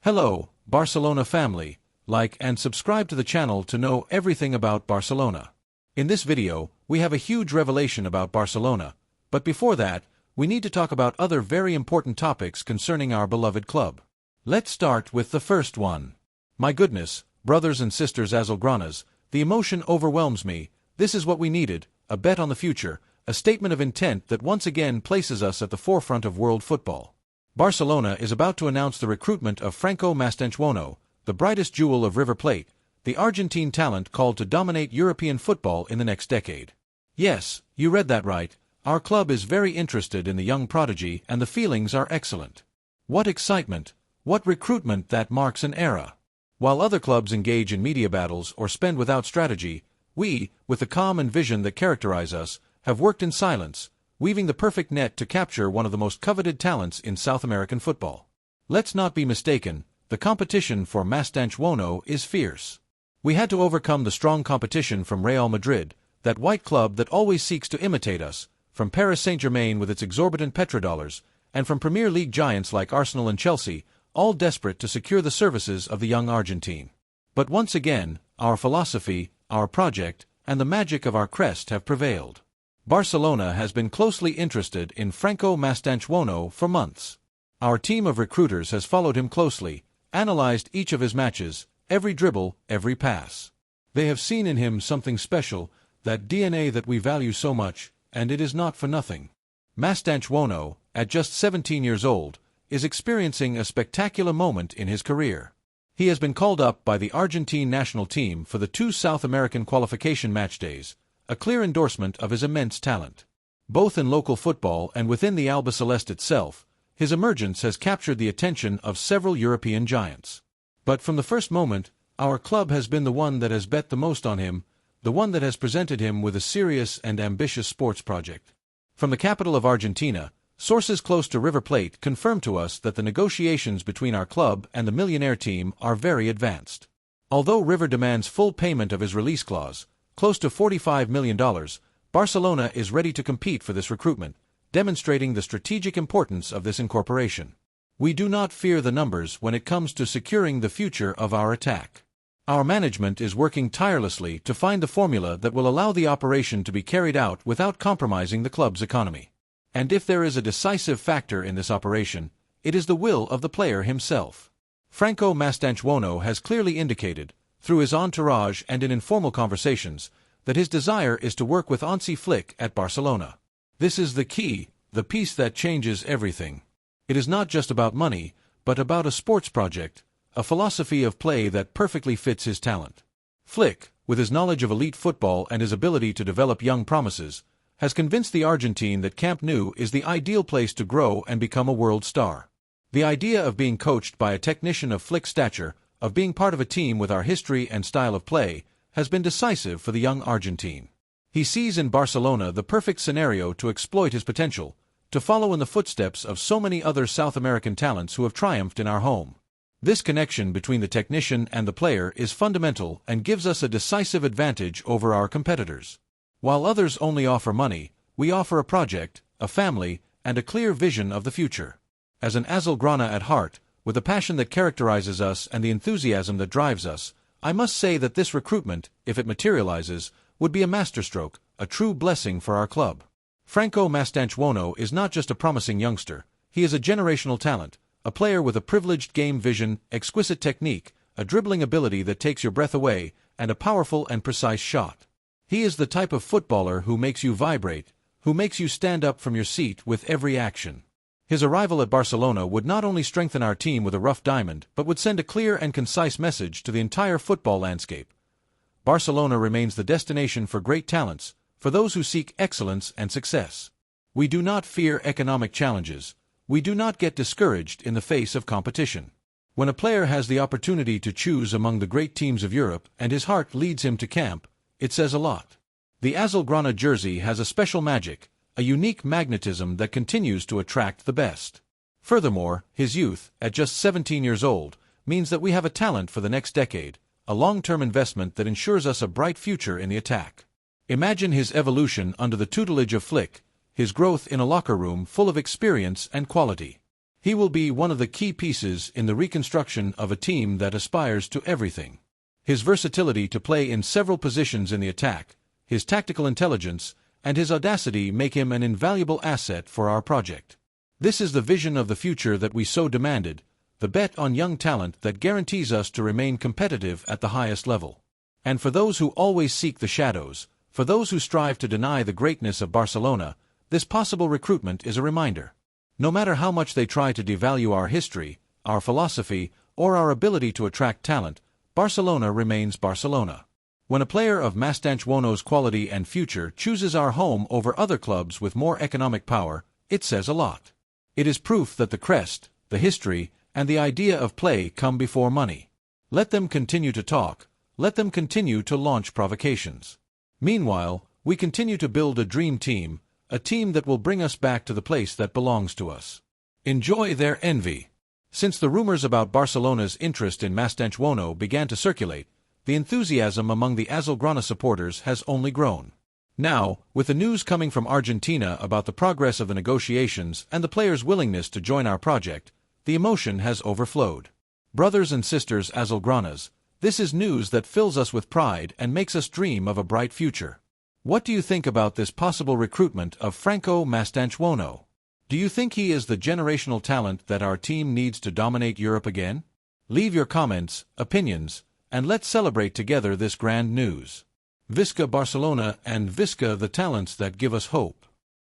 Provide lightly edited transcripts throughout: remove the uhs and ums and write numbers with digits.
Hello, Barcelona family. Like and subscribe to the channel to know everything about Barcelona. In this video, we have a huge revelation about Barcelona, but before that, we need to talk about other very important topics concerning our beloved club. Let's start with the first one. My goodness, brothers and sisters Azulgranas, the emotion overwhelms me. This is what we needed, a bet on the future, a statement of intent that once again places us at the forefront of world football. Barcelona is about to announce the recruitment of Franco Mastantuono, the brightest jewel of River Plate, the Argentine talent called to dominate European football in the next decade. Yes, you read that right. Our club is very interested in the young prodigy and the feelings are excellent. What excitement! What recruitment that marks an era! While other clubs engage in media battles or spend without strategy, we, with the calm and vision that characterize us, have worked in silence, weaving the perfect net to capture one of the most coveted talents in South American football. Let's not be mistaken, the competition for Mastantuono is fierce. We had to overcome the strong competition from Real Madrid, that white club that always seeks to imitate us, from Paris Saint-Germain with its exorbitant petrodollars, and from Premier League giants like Arsenal and Chelsea, all desperate to secure the services of the young Argentine. But once again, our philosophy, our project, and the magic of our crest have prevailed. Barcelona has been closely interested in Franco Mastantuono for months. Our team of recruiters has followed him closely, analyzed each of his matches, every dribble, every pass. They have seen in him something special, that DNA that we value so much, and it is not for nothing. Mastantuono, at just 17 years old, is experiencing a spectacular moment in his career. He has been called up by the Argentine national team for the 2 South American qualification matchdays, a clear endorsement of his immense talent. Both in local football and within the Albiceleste itself, his emergence has captured the attention of several European giants. But from the first moment, our club has been the one that has bet the most on him, the one that has presented him with a serious and ambitious sports project. From the capital of Argentina, sources close to River Plate confirm to us that the negotiations between our club and the millionaire team are very advanced. Although River demands full payment of his release clause, close to $45 million, Barcelona is ready to compete for this recruitment, demonstrating the strategic importance of this incorporation. We do not fear the numbers when it comes to securing the future of our attack. Our management is working tirelessly to find the formula that will allow the operation to be carried out without compromising the club's economy. And if there is a decisive factor in this operation, it is the will of the player himself. Franco Mastantuono has clearly indicated, through his entourage and in informal conversations, that his desire is to work with Hansi Flick at Barcelona. This is the key, the piece that changes everything. It is not just about money, but about a sports project, a philosophy of play that perfectly fits his talent. Flick, with his knowledge of elite football and his ability to develop young promises, has convinced the Argentine that Camp Nou is the ideal place to grow and become a world star. The idea of being coached by a technician of Flick's stature, of being part of a team with our history and style of play, has been decisive for the young Argentine. He sees in Barcelona the perfect scenario to exploit his potential, to follow in the footsteps of so many other South American talents who have triumphed in our home. This connection between the technician and the player is fundamental and gives us a decisive advantage over our competitors. While others only offer money, we offer a project, a family, and a clear vision of the future. As an Azulgrana at heart, with the passion that characterizes us and the enthusiasm that drives us, I must say that this recruitment, if it materializes, would be a masterstroke, a true blessing for our club. Franco Mastantuono is not just a promising youngster, he is a generational talent, a player with a privileged game vision, exquisite technique, a dribbling ability that takes your breath away, and a powerful and precise shot. He is the type of footballer who makes you vibrate, who makes you stand up from your seat with every action. His arrival at Barcelona would not only strengthen our team with a rough diamond, but would send a clear and concise message to the entire football landscape. Barcelona remains the destination for great talents, for those who seek excellence and success. We do not fear economic challenges. We do not get discouraged in the face of competition. When a player has the opportunity to choose among the great teams of Europe and his heart leads him to camp, it says a lot. The Azulgrana jersey has a special magic, a unique magnetism that continues to attract the best. Furthermore, his youth, at just 17 years old, means that we have a talent for the next decade, a long-term investment that ensures us a bright future in the attack. Imagine his evolution under the tutelage of Flick, his growth in a locker room full of experience and quality. He will be one of the key pieces in the reconstruction of a team that aspires to everything. His versatility to play in several positions in the attack, his tactical intelligence, and his audacity make him an invaluable asset for our project. This is the vision of the future that we so demanded, the bet on young talent that guarantees us to remain competitive at the highest level. And for those who always seek the shadows, for those who strive to deny the greatness of Barcelona, this possible recruitment is a reminder. No matter how much they try to devalue our history, our philosophy, or our ability to attract talent, Barcelona remains Barcelona. When a player of Mastantuono's quality and future chooses our home over other clubs with more economic power, it says a lot. It is proof that the crest, the history, and the idea of play come before money. Let them continue to talk, let them continue to launch provocations. Meanwhile, we continue to build a dream team, a team that will bring us back to the place that belongs to us. Enjoy their envy. Since the rumors about Barcelona's interest in Mastantuono began to circulate, the enthusiasm among the Azulgrana supporters has only grown. Now, with the news coming from Argentina about the progress of the negotiations and the players' willingness to join our project, the emotion has overflowed. Brothers and sisters Azulgranas, this is news that fills us with pride and makes us dream of a bright future. What do you think about this possible recruitment of Franco Mastantuono? Do you think he is the generational talent that our team needs to dominate Europe again? Leave your comments, opinions, and let's celebrate together this grand news. Visca Barcelona and Visca the talents that give us hope.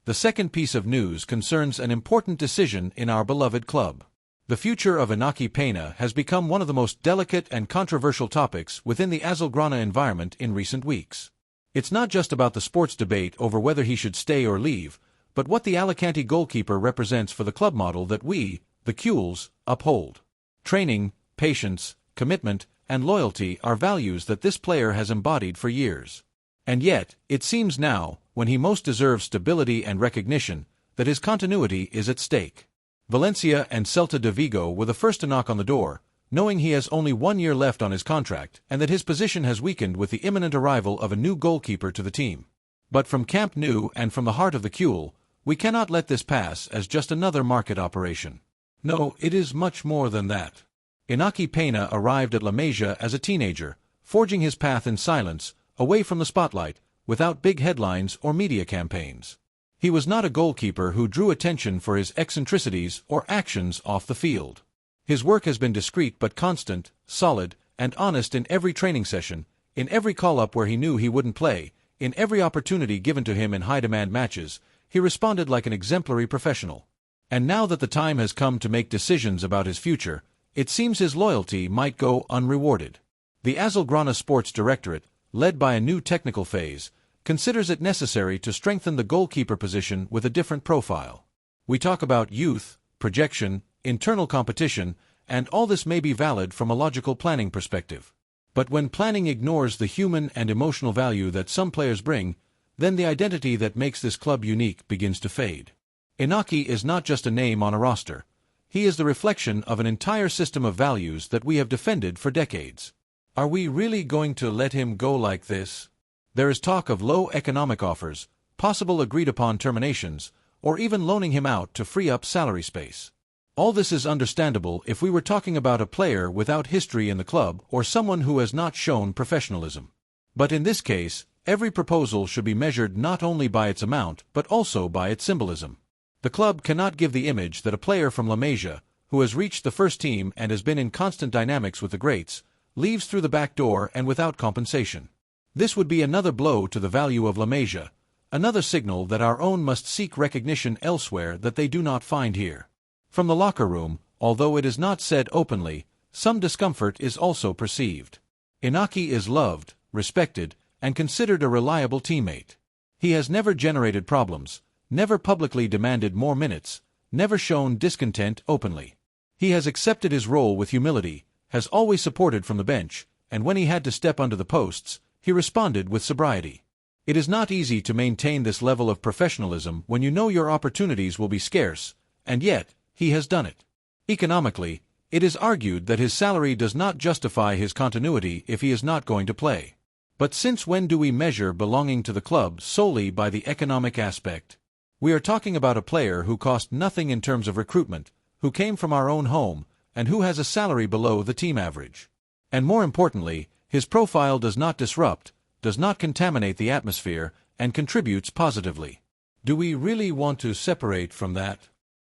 The second piece of news concerns an important decision in our beloved club. The future of Inaki Pena has become one of the most delicate and controversial topics within the Azulgrana environment in recent weeks. It's not just about the sports debate over whether he should stay or leave, but what the Alicante goalkeeper represents for the club model that we, the Cules, uphold. Training, patience, commitment, and loyalty are values that this player has embodied for years. And yet, it seems now, when he most deserves stability and recognition, that his continuity is at stake. Valencia and Celta de Vigo were the first to knock on the door, knowing he has only 1 year left on his contract and that his position has weakened with the imminent arrival of a new goalkeeper to the team. But from Camp Nou and from the heart of the Cule, we cannot let this pass as just another market operation. No, it is much more than that. Inaki Pena arrived at La Masia as a teenager, forging his path in silence, away from the spotlight, without big headlines or media campaigns. He was not a goalkeeper who drew attention for his eccentricities or actions off the field. His work has been discreet but constant, solid, and honest in every training session, in every call-up where he knew he wouldn't play, in every opportunity given to him in high-demand matches, he responded like an exemplary professional. And now that the time has come to make decisions about his future, it seems his loyalty might go unrewarded. The Azulgrana Sports Directorate, led by a new technical phase, considers it necessary to strengthen the goalkeeper position with a different profile. We talk about youth, projection, internal competition, and all this may be valid from a logical planning perspective. But when planning ignores the human and emotional value that some players bring, then the identity that makes this club unique begins to fade. Inaki is not just a name on a roster. He is the reflection of an entire system of values that we have defended for decades. Are we really going to let him go like this? There is talk of low economic offers, possible agreed-upon terminations, or even loaning him out to free up salary space. All this is understandable if we were talking about a player without history in the club or someone who has not shown professionalism. But in this case, every proposal should be measured not only by its amount but also by its symbolism. The club cannot give the image that a player from La Masia, who has reached the first team and has been in constant dynamics with the greats, leaves through the back door and without compensation. This would be another blow to the value of La Masia, another signal that our own must seek recognition elsewhere that they do not find here. From the locker room, although it is not said openly, some discomfort is also perceived. Inaki is loved, respected, and considered a reliable teammate. He has never generated problems, never publicly demanded more minutes, never shown discontent openly. He has accepted his role with humility, has always supported from the bench, and when he had to step under the posts, he responded with sobriety. It is not easy to maintain this level of professionalism when you know your opportunities will be scarce, and yet, he has done it. Economically, it is argued that his salary does not justify his continuity if he is not going to play. But since when do we measure belonging to the club solely by the economic aspect? We are talking about a player who cost nothing in terms of recruitment, who came from our own home, and who has a salary below the team average. And more importantly, his profile does not disrupt, does not contaminate the atmosphere, and contributes positively. Do we really want to separate from that?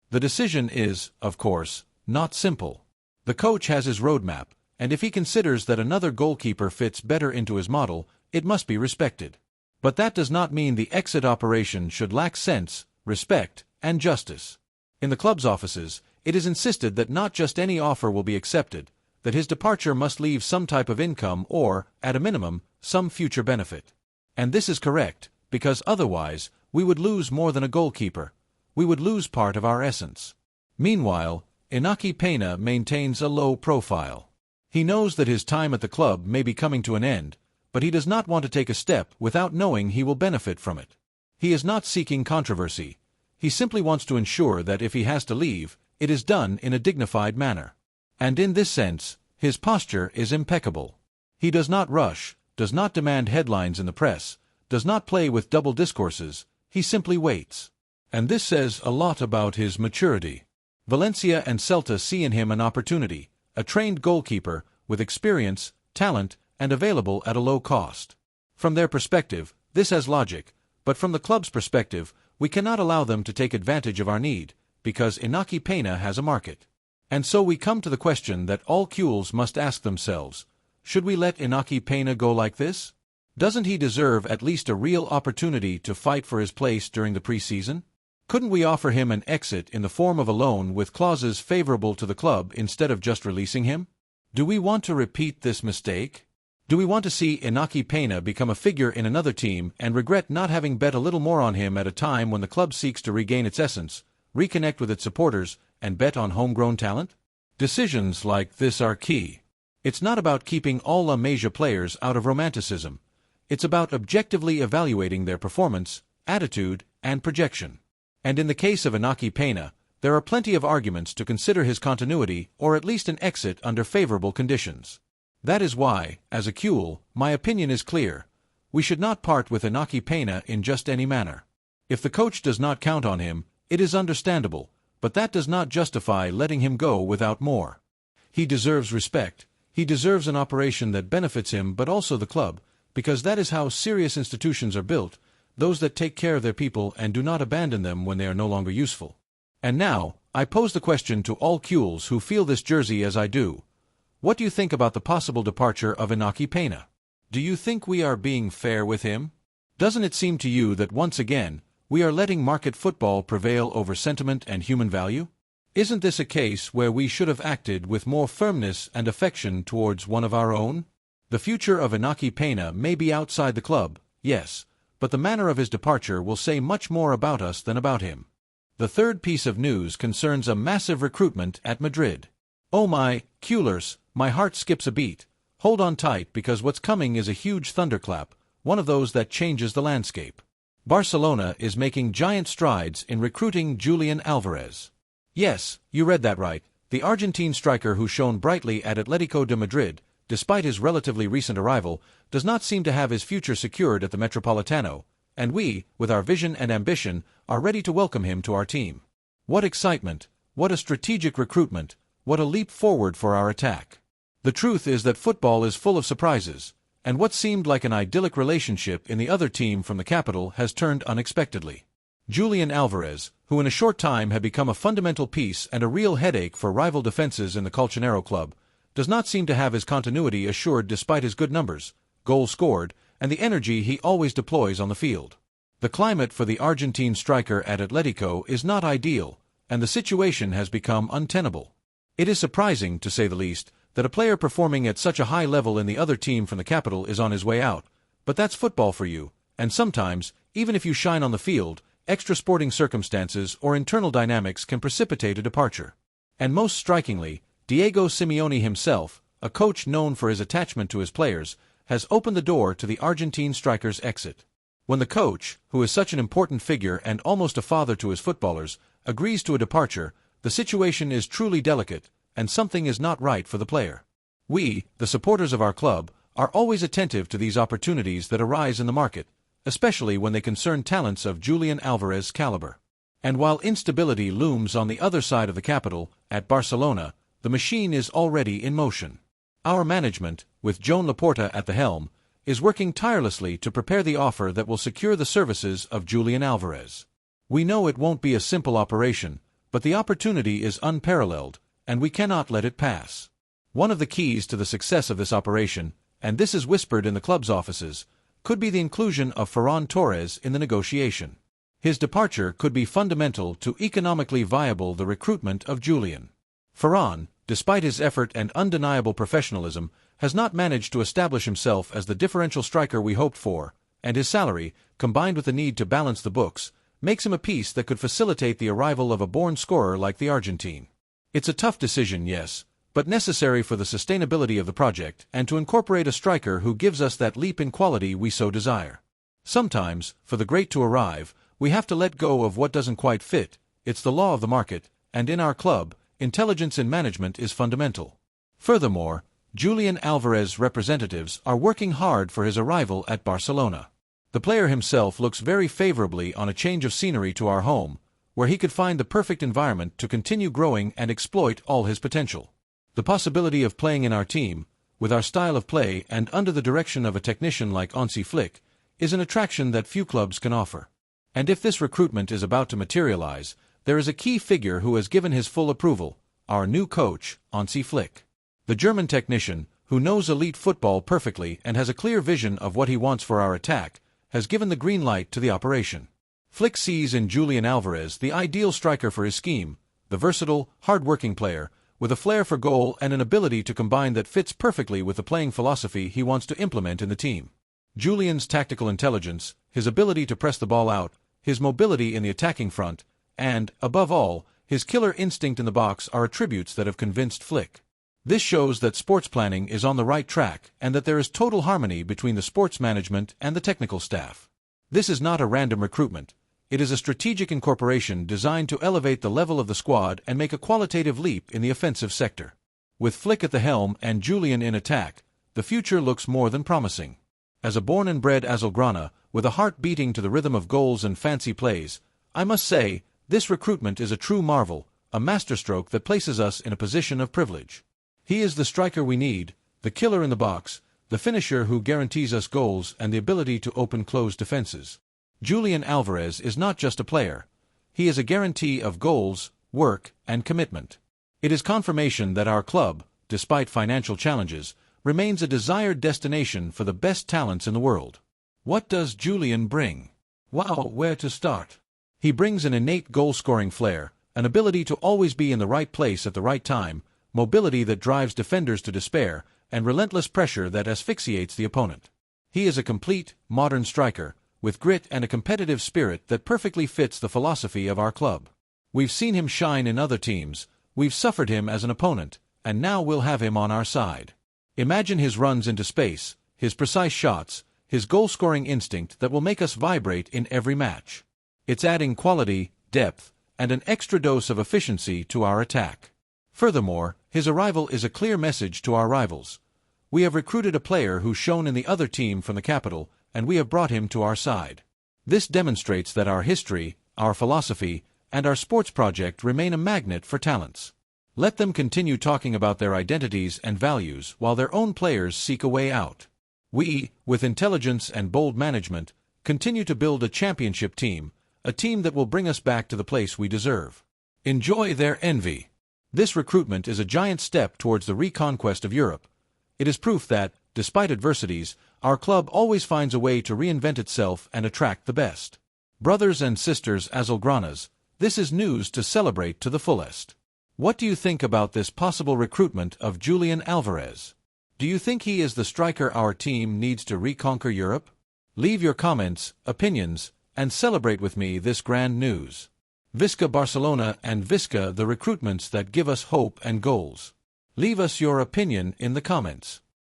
The decision is, of course, not simple. The coach has his roadmap, and if he considers that another goalkeeper fits better into his model, it must be respected. But that does not mean the exit operation should lack sense, respect, and justice. In the club's offices, it is insisted that not just any offer will be accepted, that his departure must leave some type of income or, at a minimum, some future benefit. And this is correct, because otherwise, we would lose more than a goalkeeper. We would lose part of our essence. Meanwhile, Inaki Pena maintains a low profile. He knows that his time at the club may be coming to an end, but he does not want to take a step without knowing he will benefit from it. He is not seeking controversy. He simply wants to ensure that if he has to leave, it is done in a dignified manner. And in this sense, his posture is impeccable. He does not rush, does not demand headlines in the press, does not play with double discourses, he simply waits. And this says a lot about his maturity. Valencia and Celta see in him an opportunity, a trained goalkeeper, with experience, talent, and available at a low cost. From their perspective, this has logic, but from the club's perspective, we cannot allow them to take advantage of our need, because Inaki Pena has a market. And so we come to the question that all Cules must ask themselves: should we let Inaki Pena go like this? Doesn't he deserve at least a real opportunity to fight for his place during the pre-season? Couldn't we offer him an exit in the form of a loan with clauses favorable to the club instead of just releasing him? Do we want to repeat this mistake? Do we want to see Inaki Pena become a figure in another team and regret not having bet a little more on him at a time when the club seeks to regain its essence, reconnect with its supporters, and bet on homegrown talent? Decisions like this are key. It's not about keeping all La Masia players out of romanticism. It's about objectively evaluating their performance, attitude, and projection. And in the case of Inaki Pena, there are plenty of arguments to consider his continuity or at least an exit under favorable conditions. That is why, as a Cule, my opinion is clear. We should not part with Inaki Pena in just any manner. If the coach does not count on him, it is understandable, but that does not justify letting him go without more. He deserves respect. He deserves an operation that benefits him but also the club, because that is how serious institutions are built, those that take care of their people and do not abandon them when they are no longer useful. And now, I pose the question to all Cules who feel this jersey as I do. What do you think about the possible departure of Inaki Pena? Do you think we are being fair with him? Doesn't it seem to you that once again, we are letting market football prevail over sentiment and human value? Isn't this a case where we should have acted with more firmness and affection towards one of our own? The future of Inaki Pena may be outside the club, yes, but the manner of his departure will say much more about us than about him. The third piece of news concerns a massive recruitment at Madrid. Oh my, Culers, my heart skips a beat. Hold on tight because what's coming is a huge thunderclap, one of those that changes the landscape. Barcelona is making giant strides in recruiting Julian Alvarez. Yes, you read that right, the Argentine striker who shone brightly at Atletico de Madrid, despite his relatively recent arrival, does not seem to have his future secured at the Metropolitano, and we, with our vision and ambition, are ready to welcome him to our team. What excitement, what a strategic recruitment, what a leap forward for our attack. The truth is that football is full of surprises, and what seemed like an idyllic relationship in the other team from the capital has turned unexpectedly. Julian Alvarez, who in a short time had become a fundamental piece and a real headache for rival defenses in the Colchonero club, does not seem to have his continuity assured despite his good numbers, goals scored, and the energy he always deploys on the field. The climate for the Argentine striker at Atletico is not ideal, and the situation has become untenable. It is surprising, to say the least, that a player performing at such a high level in the other team from the capital is on his way out, but that's football for you, and sometimes, even if you shine on the field, extra sporting circumstances or internal dynamics can precipitate a departure. And most strikingly, Diego Simeone himself, a coach known for his attachment to his players, has opened the door to the Argentine striker's exit. When the coach, who is such an important figure and almost a father to his footballers, agrees to a departure, the situation is truly delicate, and something is not right for the player. We, the supporters of our club, are always attentive to these opportunities that arise in the market, especially when they concern talents of Julian Alvarez's caliber. And while instability looms on the other side of the capital, at Barcelona, the machine is already in motion. Our management, with Joan Laporta at the helm, is working tirelessly to prepare the offer that will secure the services of Julian Alvarez. We know it won't be a simple operation, but the opportunity is unparalleled, and we cannot let it pass. One of the keys to the success of this operation, and this is whispered in the club's offices, could be the inclusion of Ferran Torres in the negotiation. His departure could be fundamental to economically viable the recruitment of Julian. Ferran, despite his effort and undeniable professionalism, has not managed to establish himself as the differential striker we hoped for, and his salary, combined with the need to balance the books, makes him a piece that could facilitate the arrival of a born scorer like the Argentine. It's a tough decision, yes, but necessary for the sustainability of the project and to incorporate a striker who gives us that leap in quality we so desire. Sometimes, for the great to arrive, we have to let go of what doesn't quite fit. It's the law of the market, and in our club, intelligence in management is fundamental. Furthermore, Julian Alvarez representatives are working hard for his arrival at Barcelona. The player himself looks very favorably on a change of scenery to our home, where he could find the perfect environment to continue growing and exploit all his potential. The possibility of playing in our team, with our style of play and under the direction of a technician like Hansi Flick, is an attraction that few clubs can offer. And if this recruitment is about to materialize, there is a key figure who has given his full approval, our new coach, Hansi Flick. The German technician, who knows elite football perfectly and has a clear vision of what he wants for our attack, has given the green light to the operation. Flick sees in Julian Alvarez the ideal striker for his scheme, the versatile, hard-working player, with a flair for goal and an ability to combine that fits perfectly with the playing philosophy he wants to implement in the team. Julian's tactical intelligence, his ability to press the ball out, his mobility in the attacking front, and, above all, his killer instinct in the box are attributes that have convinced Flick. This shows that sports planning is on the right track and that there is total harmony between the sports management and the technical staff. This is not a random recruitment. It is a strategic incorporation designed to elevate the level of the squad and make a qualitative leap in the offensive sector. With Flick at the helm and Julian in attack, the future looks more than promising. As a born and bred Azulgrana, with a heart beating to the rhythm of goals and fancy plays, I must say, this recruitment is a true marvel, a masterstroke that places us in a position of privilege. He is the striker we need, the killer in the box, the finisher who guarantees us goals and the ability to open closed defenses. Julian Alvarez is not just a player. He is a guarantee of goals, work, and commitment. It is confirmation that our club, despite financial challenges, remains a desired destination for the best talents in the world. What does Julian bring? Wow, where to start? He brings an innate goal-scoring flair, an ability to always be in the right place at the right time, mobility that drives defenders to despair, and relentless pressure that asphyxiates the opponent. He is a complete, modern striker, with grit and a competitive spirit that perfectly fits the philosophy of our club. We've seen him shine in other teams, we've suffered him as an opponent, and now we'll have him on our side. Imagine his runs into space, his precise shots, his goal-scoring instinct that will make us vibrate in every match. It's adding quality, depth, and an extra dose of efficiency to our attack. Furthermore, his arrival is a clear message to our rivals. We have recruited a player who's shown in the other team from the capital, and we have brought him to our side. This demonstrates that our history, our philosophy, and our sports project remain a magnet for talents. Let them continue talking about their identities and values while their own players seek a way out. We, with intelligence and bold management, continue to build a championship team, a team that will bring us back to the place we deserve. Enjoy their envy. This recruitment is a giant step towards the reconquest of Europe. It is proof that, despite adversities, our club always finds a way to reinvent itself and attract the best. Brothers and sisters Azulgranas, this is news to celebrate to the fullest. What do you think about this possible recruitment of Julian Alvarez? Do you think he is the striker our team needs to reconquer Europe? Leave your comments, opinions, and celebrate with me this grand news. Visca Barcelona and Visca the recruitments that give us hope and goals. Leave us your opinion in the comments.